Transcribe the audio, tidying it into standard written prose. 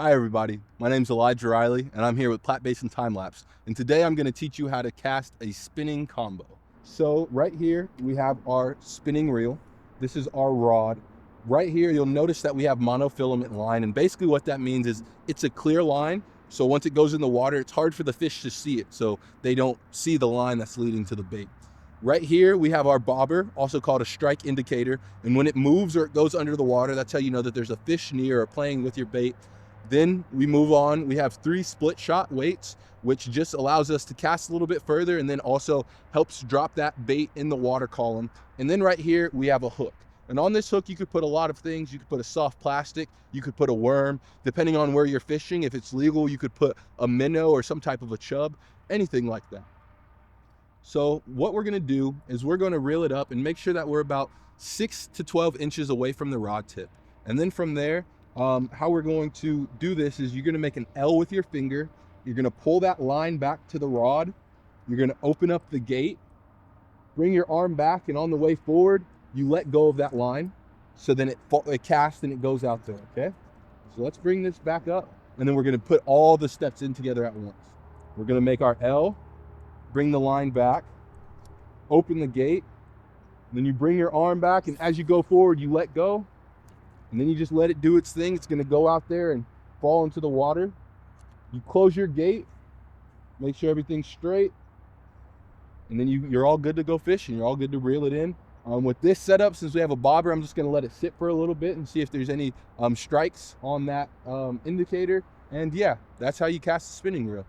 Hi everybody, my name is Elijah Riley and I'm here with Platte Basin Time Lapse, and today I'm going to teach you how to cast a spinning combo. So right here we have our spinning reel. This is our rod. Right here you'll notice that we have monofilament line, and basically what that means is it's a clear line, so once it goes in the water it's hard for the fish to see it, so they don't see the line that's leading to the bait. Right here we have our bobber, also called a strike indicator, and when it moves or it goes under the water, that's how you know that there's a fish near or playing with your bait. Then we move on. We have 3 split shot weights, which just allows us to cast a little bit further and then also helps drop that bait in the water column. And then right here, we have a hook. And on this hook, you could put a lot of things. You could put a soft plastic, you could put a worm, depending on where you're fishing. If it's legal, you could put a minnow or some type of a chub, anything like that. So what we're gonna do is we're gonna reel it up and make sure that we're about 6 to 12 inches away from the rod tip. And then from there, how we're going to do this is you're gonna make an L with your finger. You're gonna pull that line back to the rod. You're gonna open up the gate, bring your arm back, and on the way forward, you let go of that line. So then it casts and it goes out there, okay? So let's bring this back up, and then we're gonna put all the steps in together at once. We're gonna make our L, bring the line back, open the gate, and then you bring your arm back, and as you go forward, you let go, and then you just let it do its thing. It's gonna go out there and fall into the water. You close your gate, make sure everything's straight, and then you're all good to go fishing. You're all good to reel it in. With this setup, since we have a bobber, I'm just gonna let it sit for a little bit and see if there's any strikes on that indicator. And yeah, that's how you cast a spinning reel.